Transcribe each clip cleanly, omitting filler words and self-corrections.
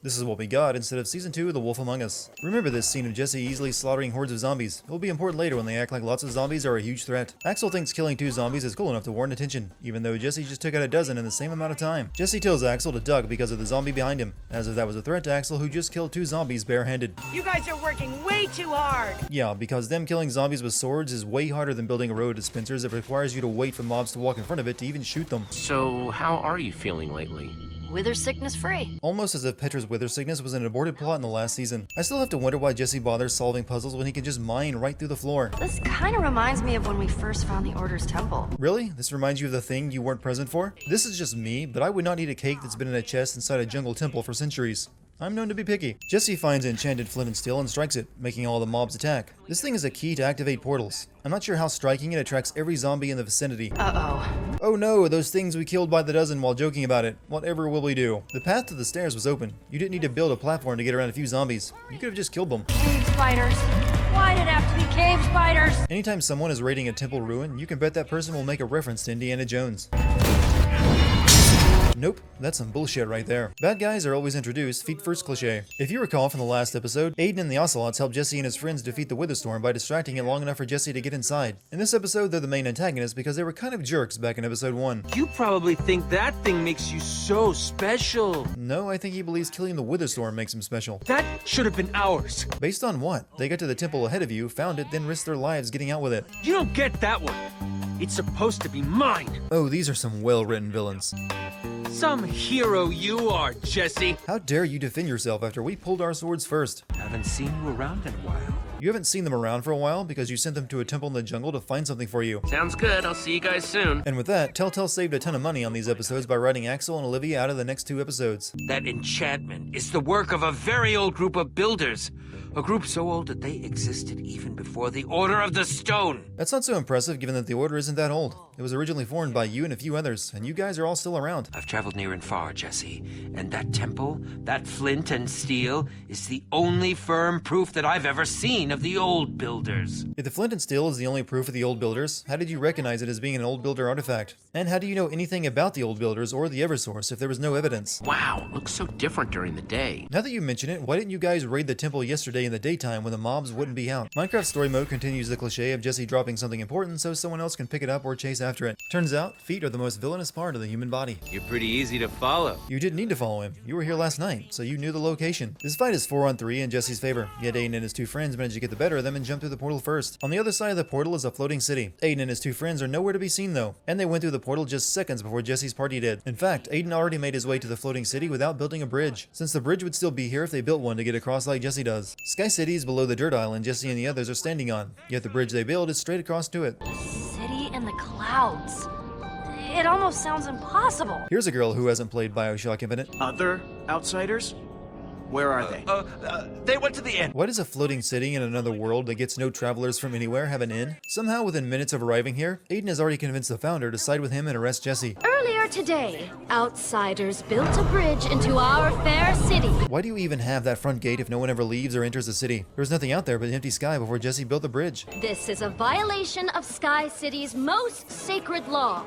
This is what we got instead of Season 2 of The Wolf Among Us. Remember this scene of Jesse easily slaughtering hordes of zombies. It will be important later when they act like lots of zombies are a huge threat. Axel thinks killing 2 zombies is cool enough to warrant attention, even though Jesse just took out a dozen in the same amount of time. Jesse tells Axel to duck because of the zombie behind him, as if that was a threat to Axel, who just killed 2 zombies barehanded. You guys are working way too hard! Yeah, because them killing zombies with swords is way harder than building a row of dispensers that requires you to wait for mobs to walk in front of it to even shoot them. So, how are you feeling lately? Wither sickness free. Almost as if Petra's wither sickness was an aborted plot in the last season. I still have to wonder why Jesse bothers solving puzzles when he can just mine right through the floor. This kind of reminds me of when we first found the Order's temple. Really? This reminds you of the thing you weren't present for? This is just me, but I would not eat a cake that's been in a chest inside a jungle temple for centuries. I'm known to be picky. Jesse finds enchanted flint and steel and strikes it, making all the mobs attack. This thing is a key to activate portals. I'm not sure how striking it attracts every zombie in the vicinity. Uh-oh. Oh no, those things we killed by the dozen while joking about it. Whatever will we do? The path to the stairs was open. You didn't need to build a platform to get around a few zombies. You could have just killed them. Cave spiders. Why did it have to be cave spiders? Anytime someone is raiding a temple ruin, you can bet that person will make a reference to Indiana Jones. Nope, that's some bullshit right there. Bad guys are always introduced, feet first cliche. If you recall from the last episode, Aiden and the Ocelots helped Jesse and his friends defeat the Witherstorm by distracting it long enough for Jesse to get inside. In this episode, they're the main antagonists because they were kind of jerks back in episode 1. You probably think that thing makes you so special. No, I think he believes killing the Witherstorm makes him special. That should have been ours. Based on what? They got to the temple ahead of you, found it, then risked their lives getting out with it. You don't get that one. It's supposed to be mine. Oh, these are some well-written villains. Some hero you are, Jesse. How dare you defend yourself after we pulled our swords first? Haven't seen you around in a while. You haven't seen them around for a while because you sent them to a temple in the jungle to find something for you. Sounds good. I'll see you guys soon. And with that, Telltale saved a ton of money on these episodes by writing Axel and Olivia out of the next 2 episodes. That enchantment is the work of a very old group of builders. A group so old that they existed even before the Order of the Stone. That's not so impressive given that the Order isn't that old. It was originally formed by you and a few others, and you guys are all still around. I've traveled near and far, Jesse, and that temple, that flint and steel, is the only firm proof that I've ever seen of the old builders. If the flint and steel is the only proof of the old builders, how did you recognize it as being an old builder artifact? And how do you know anything about the old builders or the Eversource if there was no evidence? Wow, looks so different during the day. Now that you mention it, why didn't you guys raid the temple yesterday in the daytime when the mobs wouldn't be out? Minecraft Story Mode continues the cliche of Jesse dropping something important so someone else can pick it up or chase after it. Turns out, feet are the most villainous part of the human body. You're pretty easy to follow. You didn't need to follow him. You were here last night, so you knew the location. This fight is 4-on-3 in Jesse's favor, yet Aiden and his 2 friends manage to get the better of them and jump through the portal first. On the other side of the portal is a floating city. Aiden and his 2 friends are nowhere to be seen though, and they went through the portal just seconds before Jesse's party did. In fact, Aiden already made his way to the floating city without building a bridge, since the bridge would still be here if they built one to get across like Jesse does. Sky City is below the dirt island Jesse and the others are standing on, yet the bridge they build is straight across to it. City in the clouds. It almost sounds impossible. Here's a girl who hasn't played BioShock Infinite. Other outsiders? Where are they? They went to the end. Why does a floating city in another world that gets no travelers from anywhere have an inn? Somehow within minutes of arriving here, Aiden has already convinced the founder to side with him and arrest Jesse. Earlier today, outsiders built a bridge into our fair city. Why do you even have that front gate if no one ever leaves or enters the city? There's nothing out there but empty sky before Jesse built the bridge. This is a violation of Sky City's most sacred law.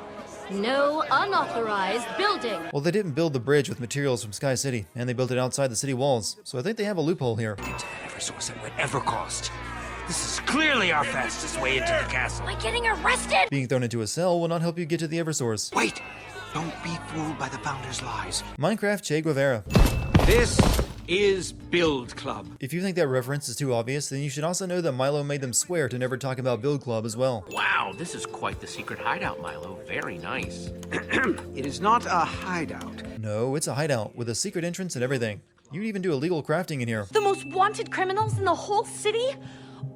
No unauthorized building. Well, they didn't build the bridge with materials from Sky City, and they built it outside the city walls, so I think they have a loophole here. Get to that Eversource at whatever cost. This is clearly our fastest way into the castle. Like getting arrested? Being thrown into a cell will not help you get to the Eversource. Wait! Don't be fooled by the Founder's lies. Minecraft Che Guevara. This is Build Club. If you think that reference is too obvious, then you should also know that Milo made them swear to never talk about Build Club as well. Wow, this is quite the secret hideout, Milo. Very nice. It is not a hideout. No, it's a hideout with a secret entrance and everything. You'd even do illegal crafting in here. The most wanted criminals in the whole city?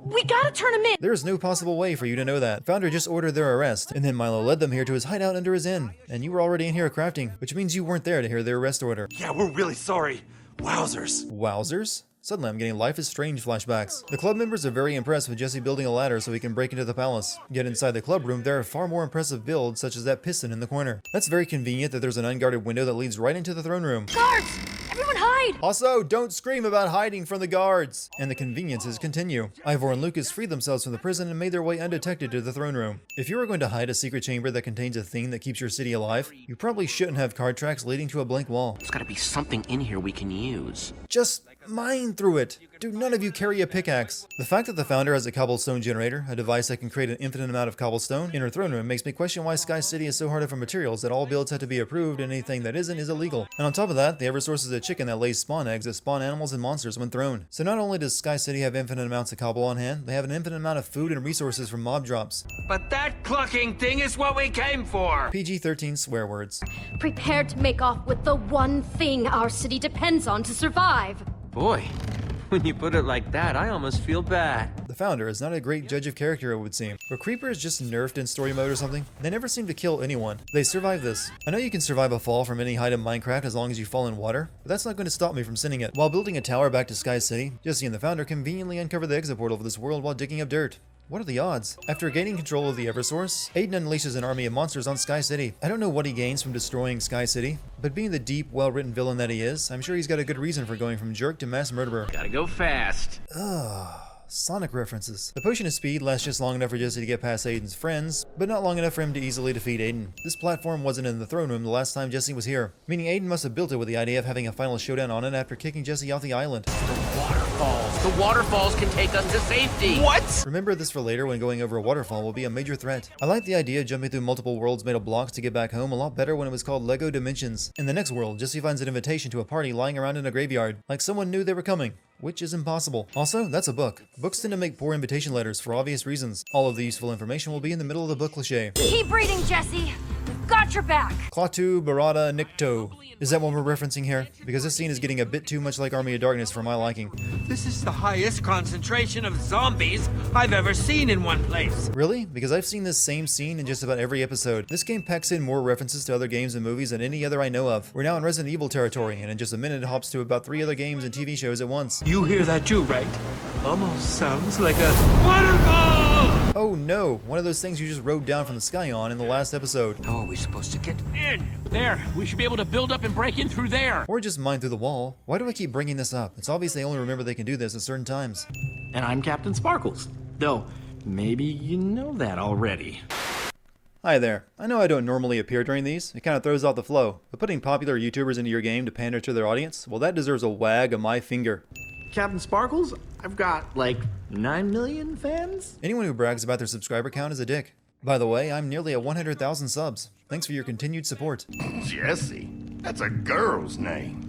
We gotta turn them in! There is no possible way for you to know that. Founder just ordered their arrest, and then Milo led them here to his hideout under his inn. And you were already in here crafting, which means you weren't there to hear their arrest order. Yeah, we're really sorry. Wowzers. Wowzers? Suddenly I'm getting Life is Strange flashbacks. The club members are very impressed with Jesse building a ladder so he can break into the palace. Yet inside the club room there are far more impressive builds such as that piston in the corner. That's very convenient that there's an unguarded window that leads right into the throne room. Guards! Everyone hide! hide! Also, don't scream about hiding from the guards! And the conveniences continue. Ivor and Lucas freed themselves from the prison and made their way undetected to the throne room. If you were going to hide a secret chamber that contains a thing that keeps your city alive, you probably shouldn't have card tracks leading to a blank wall. There's gotta be something in here we can use. Just mine through it. Do none of you carry a pickaxe? The fact that the founder has a cobblestone generator, a device that can create an infinite amount of cobblestone, in her throne room makes me question why Sky City is so hard for materials that all builds have to be approved and anything that isn't is illegal. And on top of that, the Eversource is a chicken that lays spawn eggs that spawn animals and monsters when thrown. So not only does Sky City have infinite amounts of cobble on hand, they have an infinite amount of food and resources from mob drops. But that clucking thing is what we came for! PG-13 swear words. Prepare to make off with the one thing our city depends on to survive. Boy, when you put it like that, I almost feel bad. The founder is not a great judge of character, it would seem. Were creepers just nerfed in story mode or something? They never seem to kill anyone. They survive this. I know you can survive a fall from any height in Minecraft as long as you fall in water, but that's not going to stop me from sinning it. While building a tower back to Sky City, Jesse and the founder conveniently uncover the exit portal for this world while digging up dirt. What are the odds? After gaining control of the Eversource, Aiden unleashes an army of monsters on Sky City. I don't know what he gains from destroying Sky City, but being the deep, well-written villain that he is, I'm sure he's got a good reason for going from jerk to mass murderer. Gotta go fast. Sonic references. The potion of speed lasts just long enough for Jesse to get past Aiden's friends, but not long enough for him to easily defeat Aiden. This platform wasn't in the throne room the last time Jesse was here, meaning Aiden must have built it with the idea of having a final showdown on it after kicking Jesse off the island. Waterfalls. The waterfalls can take us to safety. What? Remember this for later when going over a waterfall will be a major threat. I like the idea of jumping through multiple worlds made of blocks to get back home a lot better when it was called Lego Dimensions. In the next world, Jesse finds an invitation to a party lying around in a graveyard, like someone knew they were coming, which is impossible. Also, that's a book. Books tend to make poor invitation letters for obvious reasons. All of the useful information will be in the middle of the book cliché. Keep reading, Jesse. We've got your back. Klaatu Barada Nikto. Is that what we're referencing here? Because this scene is getting a bit too much like Army of Darkness for my liking. This is the highest concentration of zombies I've ever seen in one place. Really? Because I've seen this same scene in just about every episode. This game packs in more references to other games and movies than any other I know of. We're now in Resident Evil territory, and in just a minute it hops to about 3 other games and TV shows at once. You hear that too, right? Almost sounds like a waterfall! Oh no, one of those things you just rode down from the sky on in the last episode. How are we supposed to get in? There, we should be able to build up and break in through there. Or just mine through the wall. Why do I keep bringing this up? It's obvious they only remember they can do this at certain times. And I'm Captain Sparkles. Though, maybe you know that already. Hi there. I know I don't normally appear during these, it kind of throws off the flow, but putting popular YouTubers into your game to pander to their audience, well that deserves a wag of my finger. Captain Sparkles, I've got like 9 million fans? Anyone who brags about their subscriber count is a dick. By the way, I'm nearly at 100,000 subs. Thanks for your continued support. Jesse? That's a girl's name.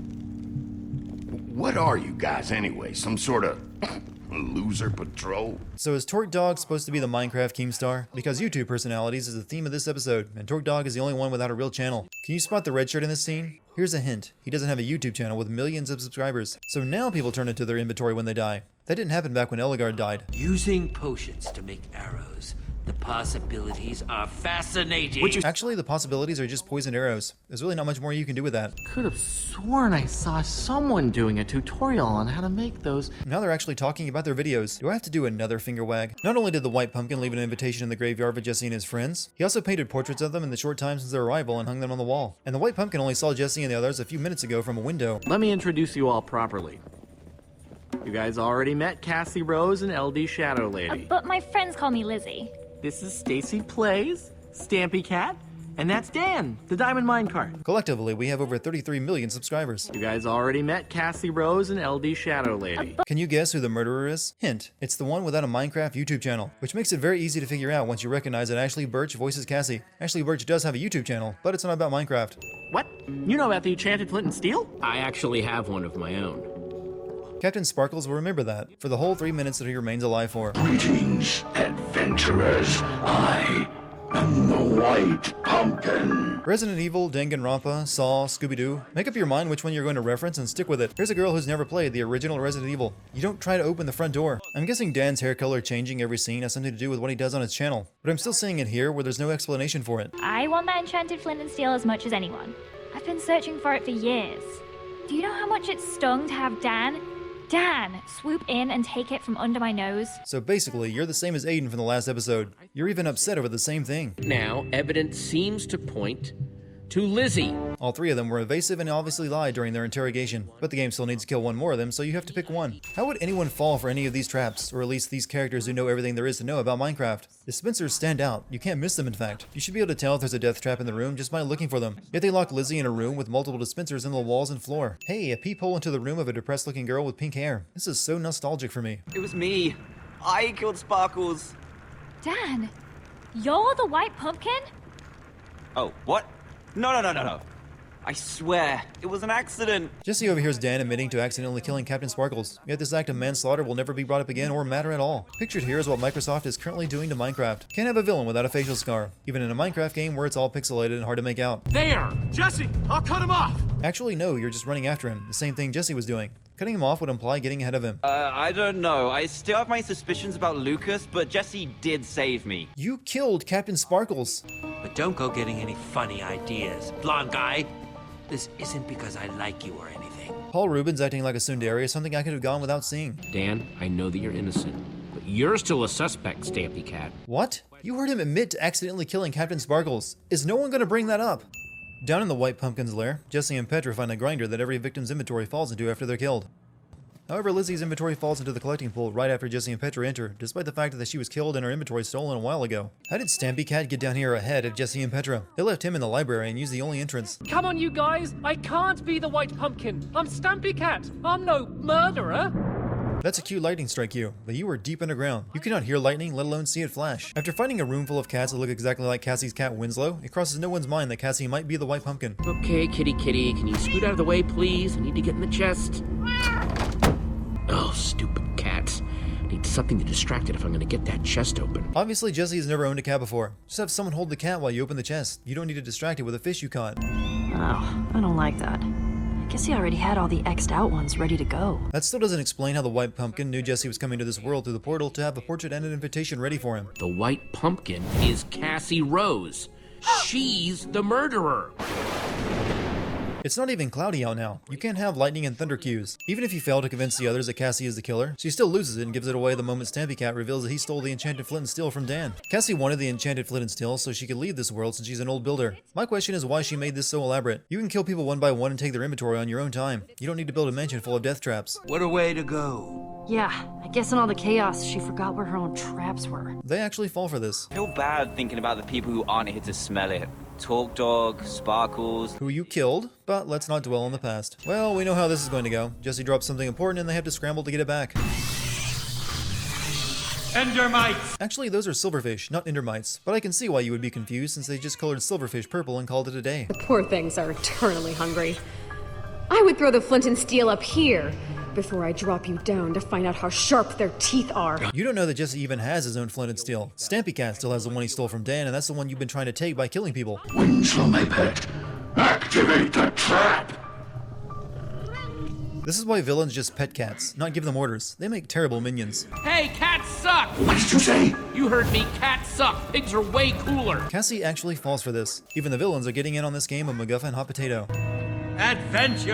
What are you guys anyway? Some sort of loser patrol? So is Torque Dog supposed to be the Minecraft Keemstar? Because YouTube personalities is the theme of this episode, and Torque Dog is the only one without a real channel. Can you spot the red shirt in this scene? Here's a hint. He doesn't have a YouTube channel with millions of subscribers. So now people turn into their inventory when they die. That didn't happen back when Ellegaard died. Using potions to make arrows. The possibilities are fascinating. Actually, the possibilities are just poisoned arrows. There's really not much more you can do with that. Could have sworn I saw someone doing a tutorial on how to make those. Now they're actually talking about their videos. Do I have to do another finger wag? Not only did the White Pumpkin leave an invitation in the graveyard for Jesse and his friends, he also painted portraits of them in the short time since their arrival and hung them on the wall. And the White Pumpkin only saw Jesse and the others a few minutes ago from a window. Let me introduce you all properly. You guys already met Cassie Rose and LD Shadow Lady. But my friends call me Lizzie. This is Stacy Plays, Stampy Cat, and that's Dan, the Diamond Minecart. Collectively, we have over 33 million subscribers. You guys already met Cassie Rose and LD Shadow Lady. Can you guess who the murderer is? Hint, it's the one without a Minecraft YouTube channel, which makes it very easy to figure out once you recognize that Ashley Birch voices Cassie. Ashley Birch does have a YouTube channel, but it's not about Minecraft. What? You know about the Enchanted Flint and Steel? I actually have one of my own. Captain Sparkles will remember that for the whole 3 minutes that he remains alive for. Greetings, adventurers. I am the White Pumpkin. Resident Evil, Danganronpa, Saw, Scooby-Doo. Make up your mind which one you're going to reference and stick with it. Here's a girl who's never played the original Resident Evil. You don't try to open the front door. I'm guessing Dan's hair color changing every scene has something to do with what he does on his channel, but I'm still seeing it here where there's no explanation for it. I want that Enchanted Flint and Steel as much as anyone. I've been searching for it for years. Do you know how much it stung to have Dan swoop in and take it from under my nose? So basically, you're the same as Aiden from the last episode. You're even upset over the same thing. Now, evidence seems to point to Lizzie. All three of them were evasive and obviously lied during their interrogation, but the game still needs to kill one more of them, so you have to pick one. How would anyone fall for any of these traps, or at least these characters who know everything there is to know about Minecraft? The Spencers stand out. You can't miss them, in fact. You should be able to tell if there's a death trap in the room just by looking for them. Yet they lock Lizzie in a room with multiple dispensers in the walls and floor. Hey, a peephole into the room of a depressed-looking girl with pink hair. This is so nostalgic for me. It was me. I killed Sparkles. Dan, you're the white pumpkin? Oh, what? No. I swear, it was an accident. Jesse overhears Dan admitting to accidentally killing Captain Sparkles, yet this act of manslaughter will never be brought up again or matter at all. Pictured here is what Microsoft is currently doing to Minecraft. Can't have a villain without a facial scar, even in a Minecraft game where it's all pixelated and hard to make out. There! Jesse, I'll cut him off! Actually, no, you're just running after him, the same thing Jesse was doing. Cutting him off would imply getting ahead of him. I don't know. I still have my suspicions about Lucas, but Jesse did save me. You killed Captain Sparkles. But don't go getting any funny ideas, blonde guy. This isn't because I like you or anything. Paul Rubens acting like a tsundere is something I could have gone without seeing. Dan, I know that you're innocent, but you're still a suspect, Stampy Cat. What? You heard him admit to accidentally killing Captain Sparkles. Is no one gonna bring that up? Down in the White Pumpkin's lair, Jesse and Petra find a grinder that every victim's inventory falls into after they're killed. However, Lizzie's inventory falls into the collecting pool right after Jesse and Petra enter, despite the fact that she was killed and her inventory stolen a while ago. How did Stampy Cat get down here ahead of Jesse and Petra? They left him in the library and used the only entrance. Come on, you guys! I can't be the white pumpkin! I'm Stampy Cat! I'm no murderer! That's a cute lightning strike cue, but you were deep underground. You cannot hear lightning, let alone see it flash. After finding a room full of cats that look exactly like Cassie's cat Winslow, it crosses no one's mind that Cassie might be the white pumpkin. Okay, kitty, can you scoot out of the way, please? I need to get in the chest. Oh, stupid cats. I need something to distract it if I'm gonna get that chest open. Obviously, Jesse has never owned a cat before. Just have someone hold the cat while you open the chest. You don't need to distract it with a fish you caught. Oh, I don't like that. Guess he already had all the X'd out ones ready to go. That still doesn't explain how the white pumpkin knew Jesse was coming to this world through the portal to have a portrait and an invitation ready for him. The white pumpkin is Cassie Rose. She's the murderer. It's not even cloudy out now. You can't have lightning and thunder cues. Even if you fail to convince the others that Cassie is the killer, she still loses it and gives it away the moment Stampy Cat reveals that he stole the enchanted flint and steel from Dan. Cassie wanted the enchanted flint and steel so she could leave this world since she's an old builder. My question is why she made this so elaborate. You can kill people one by one and take their inventory on your own time. You don't need to build a mansion full of death traps. What a way to go. Yeah, I guess in all the chaos, she forgot where her own traps were. They actually fall for this. I feel bad thinking about the people who aren't here to smell it. Talk Dog, Sparkles. Who you killed, but let's not dwell on the past. Well, we know how this is going to go. Jesse drops something important and they have to scramble to get it back. Endermites! Actually, those are silverfish, not endermites, but I can see why you would be confused since they just colored silverfish purple and called it a day. The poor things are eternally hungry. I would throw the flint and steel up here before I drop you down to find out how sharp their teeth are. You don't know that Jesse even has his own flint and steel. Stampy Cat still has the one he stole from Dan, and that's the one you've been trying to take by killing people. Winslow, my pet, activate the trap! This is why villains just pet cats, not give them orders. They make terrible minions. Hey, cats suck! What did you say? You heard me, cats suck! Pigs are way cooler! Cassie actually falls for this. Even the villains are getting in on this game of MacGuffin Hot Potato. Adventure!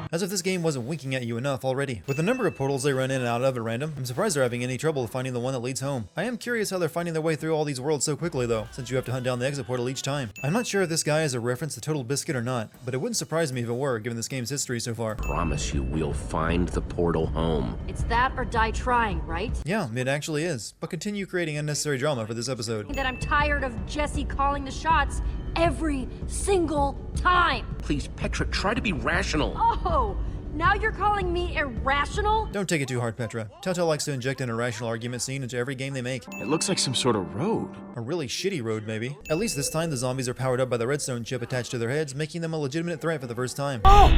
As if this game wasn't winking at you enough already. With the number of portals they run in and out of at random, I'm surprised they're having any trouble finding the one that leads home. I am curious how they're finding their way through all these worlds so quickly though, since you have to hunt down the exit portal each time. I'm not sure if this guy is a reference to Total Biscuit or not, but it wouldn't surprise me if it were, given this game's history so far. Promise you we'll find the portal home. It's that or die trying, right? Yeah, it actually is, but continue creating unnecessary drama for this episode. That I'm tired of Jesse calling the shots every single time. Please, Petra, try to be rational. Oh, now you're calling me irrational? Don't take it too hard, Petra. Telltale likes to inject an irrational argument scene into every game they make. It looks like some sort of road. A really shitty road, maybe. At least this time, the zombies are powered up by the redstone chip attached to their heads, making them a legitimate threat for the first time. Oh!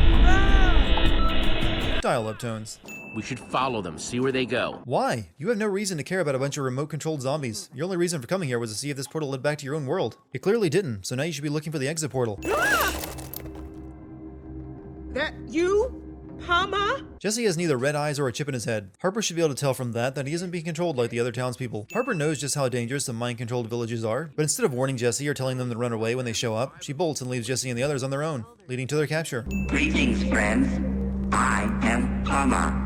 Dial-up tones. We should follow them, see where they go. Why? You have no reason to care about a bunch of remote-controlled zombies. Your only reason for coming here was to see if this portal led back to your own world. It clearly didn't, so now you should be looking for the exit portal. That you? Mama? Jesse has neither red eyes or a chip in his head. Harper should be able to tell from that he isn't being controlled like the other townspeople. Harper knows just how dangerous the mind-controlled villages are, but instead of warning Jesse or telling them to run away when they show up, she bolts and leaves Jesse and the others on their own, leading to their capture. Greetings, friends. I am Mama.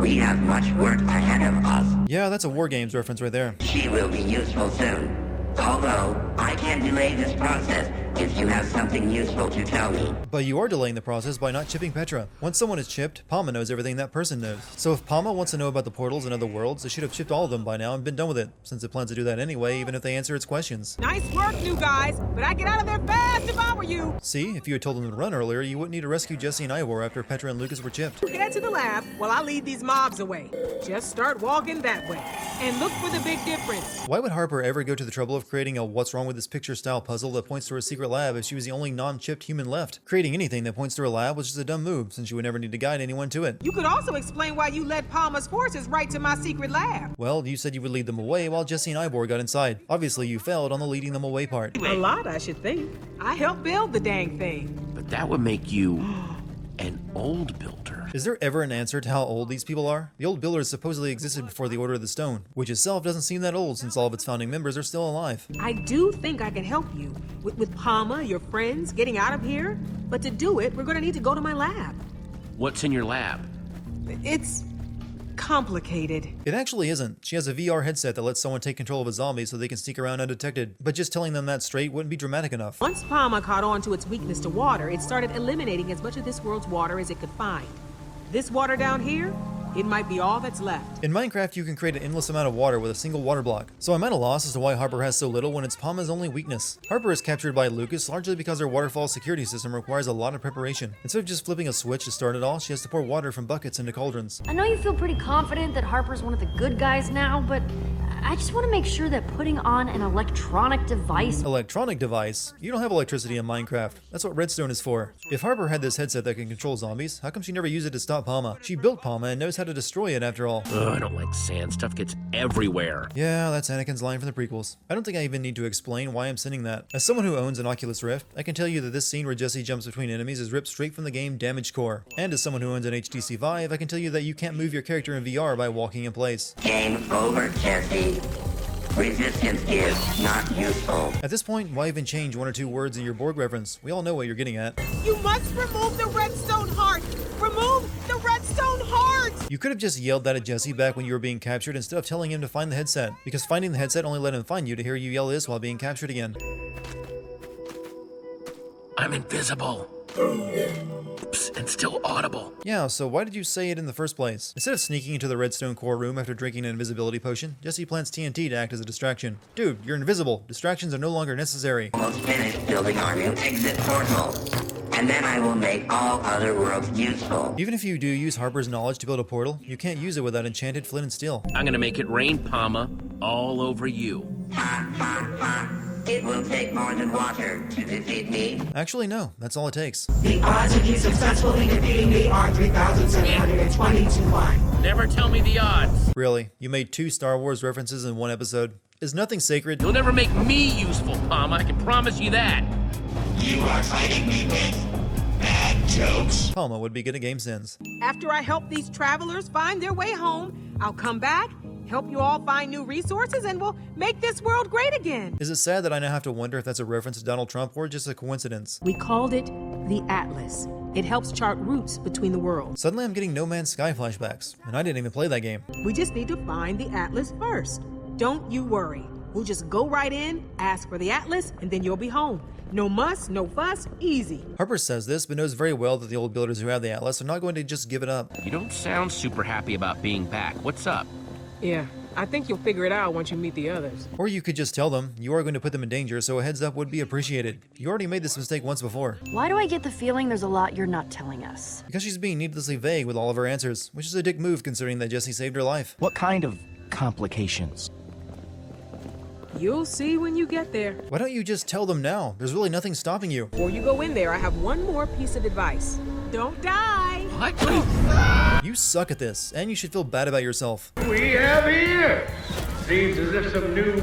We have much work ahead of us. Yeah, that's a War Games reference right there. She will be useful soon. Although, I can delay this process if you have something useful to tell me. But you are delaying the process by not chipping Petra. Once someone is chipped, Palma knows everything that person knows. So if Palma wants to know about the portals and other worlds, they should have chipped all of them by now and been done with it, since it plans to do that anyway, even if they answer its questions. Nice work, you guys, but I'd get out of there fast if I were you. See, if you had told them to run earlier, you wouldn't need to rescue Jesse and Ivor after Petra and Lucas were chipped. Head to the lab while I lead these mobs away. Just start walking that way, and look for the big difference. Why would Harper ever go to the trouble of creating a what's wrong with this picture style puzzle that points to her secret lab if she was the only non-chipped human left? Creating anything that points to her lab was just a dumb move, since you would never need to guide anyone to it. You could also explain why you led Palma's forces right to my secret lab. Well, you said you would lead them away while Jesse and Ivor got inside. Obviously, you failed on the leading them away part. A lot, I should think. I helped build the dang thing. But that would make you an old builder. Is there ever an answer to how old these people are? The old builders supposedly existed before the Order of the Stone, which itself doesn't seem that old since all of its founding members are still alive. I do think I can help you with Palma, your friends, getting out of here. But to do it, we're going to need to go to my lab. What's in your lab? It's complicated. It actually isn't. She has a VR headset that lets someone take control of a zombie so they can sneak around undetected. But just telling them that straight wouldn't be dramatic enough. Once Palma caught on to its weakness to water, it started eliminating as much of this world's water as it could find. This water down here, it might be all that's left. In Minecraft, you can create an endless amount of water with a single water block. So I'm at a loss as to why Harper has so little when it's Palma's only weakness. Harper is captured by Lucas largely because her waterfall security system requires a lot of preparation. Instead of just flipping a switch to start it all, she has to pour water from buckets into cauldrons. I know you feel pretty confident that Harper's one of the good guys now, but I just want to make sure that putting on an electronic device... Electronic device? You don't have electricity in Minecraft. That's what redstone is for. If Harper had this headset that can control zombies, how come she never used it to stop Palma? She built Palma and knows how to destroy it after all. Ugh, I don't like sand. Stuff gets everywhere. Yeah, that's Anakin's line from the prequels. I don't think I even need to explain why I'm sending that. As someone who owns an Oculus Rift, I can tell you that this scene where Jesse jumps between enemies is ripped straight from the game Damaged Core. And as someone who owns an HTC Vive, I can tell you that you can't move your character in VR by walking in place. Game over, Jesse. Resistance is not useful. At this point, why even change one or two words in your Borg reference? We all know what you're getting at. You must remove the redstone heart! Remove the redstone heart! You could have just yelled that at Jesse back when you were being captured instead of telling him to find the headset, because finding the headset only let him find you to hear you yell this while being captured again. I'm invisible. Oops, and still audible. Yeah, so why did you say it in the first place? Instead of sneaking into the redstone core room after drinking an invisibility potion, Jesse plants TNT to act as a distraction. Dude, you're invisible. Distractions are no longer necessary. Almost finished building our new exit portal. And then I will make all other worlds useful. Even if you do use Harper's knowledge to build a portal, you can't use it without enchanted flint and steel. I'm gonna make it rain, Palma, all over you. Ha, ha, ha. It will take more than water to defeat me. Actually, no. That's all it takes. The odds of you successfully defeating me are 3,720 to 1. Never tell me the odds. Really? You made 2 Star Wars references in one episode? Is nothing sacred? You'll never make me useful, Palma. I can promise you that. You are fighting me with bad jokes. Palma would be good at game sense. After I help these travelers find their way home, I'll come back, help you all find new resources, and we'll make this world great again. Is it sad that I now have to wonder if that's a reference to Donald Trump or just a coincidence? We called it the Atlas. It helps chart routes between the worlds. Suddenly I'm getting No Man's Sky flashbacks, and I didn't even play that game. We just need to find the Atlas first. Don't you worry. We'll just go right in, ask for the Atlas, and then you'll be home. No muss, no fuss, easy. Harper says this, but knows very well that the old builders who have the Atlas are not going to just give it up. You don't sound super happy about being back. What's up? Yeah, I think you'll figure it out once you meet the others. Or you could just tell them you are going to put them in danger, so a heads up would be appreciated. You already made this mistake once before. Why do I get the feeling there's a lot you're not telling us? Because she's being needlessly vague with all of her answers, which is a dick move considering that Jesse saved her life. What kind of complications? You'll see when you get there. Why don't you just tell them now? There's really nothing stopping you. Before you go in there, I have one more piece of advice. Don't die. What? You suck at this, and you should feel bad about yourself. We have here. Seems as if some new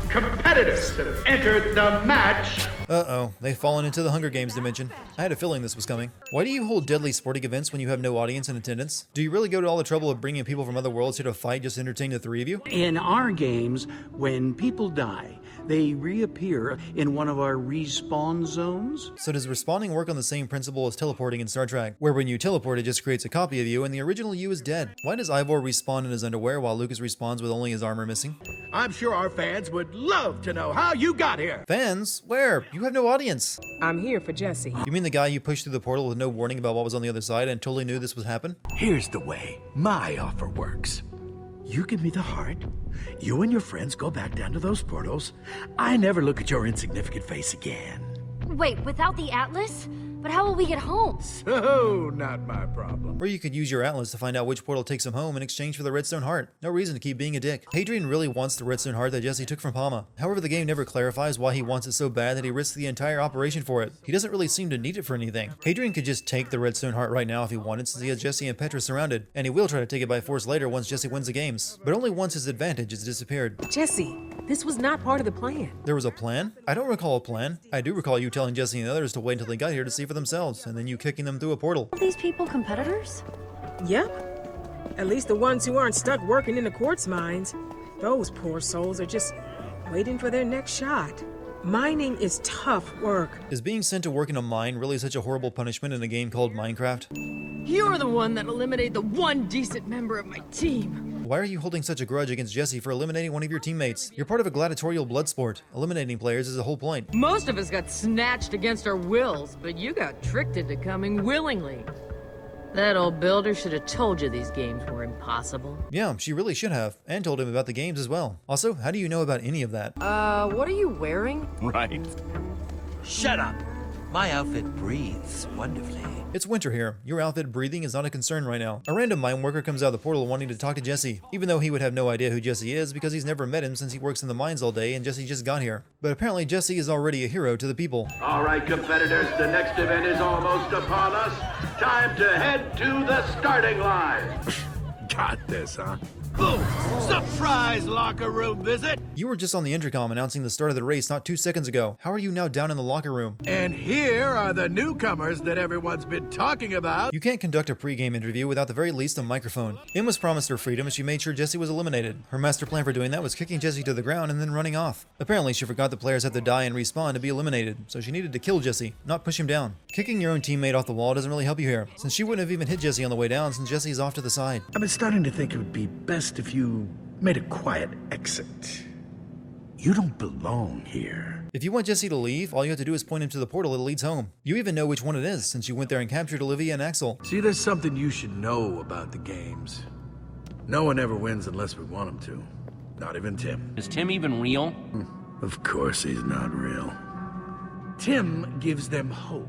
competitors have entered the match. Uh-oh, they've fallen into the Hunger Games dimension. I had a feeling this was coming. Why do you hold deadly sporting events when you have no audience in attendance? Do you really go to all the trouble of bringing people from other worlds here to fight just to entertain the 3 of you? In our games, when people die, they reappear in one of our respawn zones. So does respawning work on the same principle as teleporting in Star Trek, where when you teleport it just creates a copy of you and the original you is dead? Why does Ivor respawn in his underwear while Lucas respawns with only his armor missing? I'm sure our fans would love to know how you got here. Fans? Where? You have no audience. I'm here for Jesse. You mean the guy you pushed through the portal with no warning about what was on the other side and totally knew this would happen? Here's the way my offer works. You give me the heart. You and your friends go back down to those portals. I never look at your insignificant face again. Wait, without the Atlas? But how will we get home? So, not my problem. Or you could use your Atlas to find out which portal takes him home in exchange for the redstone heart. No reason to keep being a dick. Hadrian really wants the redstone heart that Jesse took from Palma. However, the game never clarifies why he wants it so bad that he risks the entire operation for it. He doesn't really seem to need it for anything. Hadrian could just take the redstone heart right now if he wanted, since he has Jesse and Petra surrounded, and he will try to take it by force later once Jesse wins the games. But only once his advantage has disappeared. Jesse, this was not part of the plan. There was a plan? I don't recall a plan. I do recall you telling Jesse and the others to wait until they got here to see for themselves, and then you kicking them through a portal. Are these people competitors? Yep. At least the ones who aren't stuck working in the quartz mines. Those poor souls are just waiting for their next shot. Mining is tough work. Is being sent to work in a mine really such a horrible punishment in a game called Minecraft? You're the one that eliminated the one decent member of my team. Why are you holding such a grudge against Jesse for eliminating one of your teammates? You're part of a gladiatorial blood sport. Eliminating players is the whole point. Most of us got snatched against our wills, but you got tricked into coming willingly. That old builder should have told you these games were impossible. Yeah, she really should have, and told him about the games as well. Also, how do you know about any of that? What are you wearing? Right. Shut up! My outfit breathes wonderfully. It's winter here. Your outfit breathing is not a concern right now. A random mine worker comes out of the portal wanting to talk to Jesse, even though he would have no idea who Jesse is because he's never met him since he works in the mines all day and Jesse just got here. But apparently Jesse is already a hero to the people. All right, competitors, the next event is almost upon us. Time to head to the starting line. Got this, huh? Boom! Surprise locker room visit! You were just on the intercom announcing the start of the race not 2 seconds ago. How are you now down in the locker room? And here are the newcomers that everyone's been talking about. You can't conduct a pre-game interview without the very least a microphone. Em was promised her freedom and she made sure Jesse was eliminated. Her master plan for doing that was kicking Jesse to the ground and then running off. Apparently she forgot the players have to die and respawn to be eliminated, so she needed to kill Jesse, not push him down. Kicking your own teammate off the wall doesn't really help you here, since she wouldn't have even hit Jesse on the way down since Jesse's off to the side. I've been starting to think it would be best if you made a quiet exit. You don't belong here. If you want Jesse to leave, all you have to do is point him to the portal that leads home. You even know which one it is, since you went there and captured Olivia and Axel. See, there's something you should know about the games. No one ever wins unless we want him to. Not even Tim. Is Tim even real? Of course he's not real. Tim gives them hope.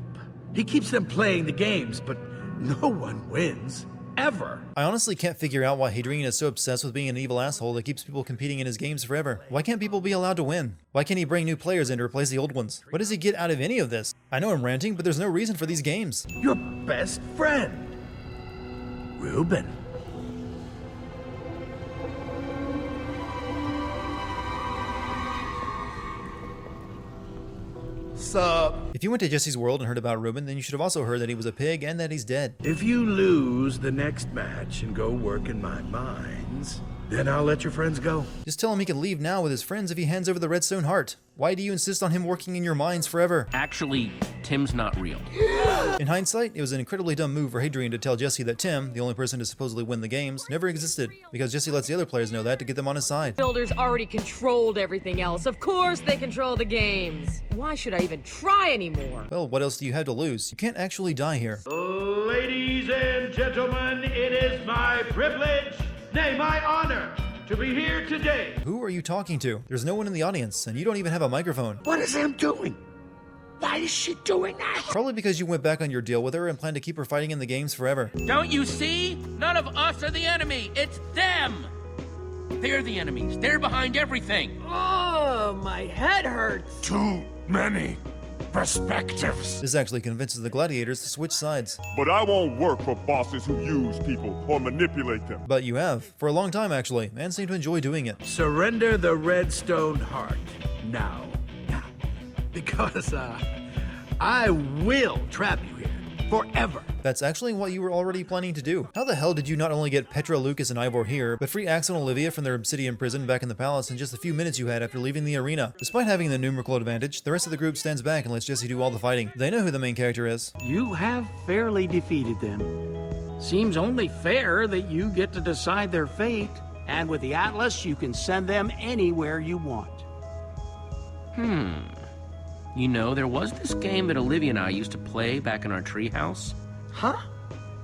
He keeps them playing the games, but no one wins. Ever. I honestly can't figure out why Hadrian is so obsessed with being an evil asshole that keeps people competing in his games forever. Why can't people be allowed to win? Why can't he bring new players in to replace the old ones? What does he get out of any of this? I know I'm ranting, but there's no reason for these games. Your best friend, Reuben. Sup? If you went to Jesse's world and heard about Reuben, then you should have also heard that he was a pig and that he's dead. If you lose the next match and go work in my mines, then I'll let your friends go. Just tell him he can leave now with his friends if he hands over the redstone heart. Why do you insist on him working in your mines forever? Actually, Tim's not real. In hindsight, it was an incredibly dumb move for Hadrian to tell Jesse that Tim, the only person to supposedly win the games, never existed, because Jesse lets the other players know that to get them on his side. Builders already controlled everything else. Of course they control the games. Why should I even try anymore? Well, what else do you have to lose? You can't actually die here. Ladies and gentlemen, it is my privilege, nay, my honor, to be here today. Who are you talking to? There's no one in the audience, and you don't even have a microphone. What is Em doing? Why is she doing that? Probably because you went back on your deal with her and plan to keep her fighting in the games forever. Don't you see? None of us are the enemy. It's them. They're the enemies. They're behind everything. Oh, my head hurts. Too many perspectives. This actually convinces the gladiators to switch sides. But I won't work for bosses who use people or manipulate them. But you have, for a long time actually, and seem to enjoy doing it. Surrender the redstone heart now. Because, I will trap you here forever. That's actually what you were already planning to do. How the hell did you not only get Petra, Lucas, and Ivor here, but free Axel and Olivia from their obsidian prison back in the palace in just the few minutes you had after leaving the arena? Despite having the numerical advantage, the rest of the group stands back and lets Jesse do all the fighting. They know who the main character is. You have fairly defeated them. Seems only fair that you get to decide their fate. And with the Atlas, you can send them anywhere you want. You know, there was this game that Olivia and I used to play back in our treehouse. Huh?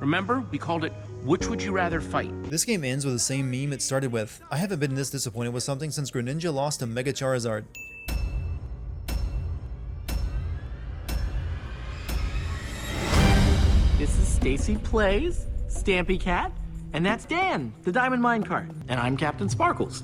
Remember? We called it Which Would You Rather Fight? This game ends with the same meme it started with. I haven't been this disappointed with something since Greninja lost to Mega Charizard. This is Stacy Plays, Stampy Cat, and that's Dan, the Diamond Minecart. And I'm Captain Sparkles.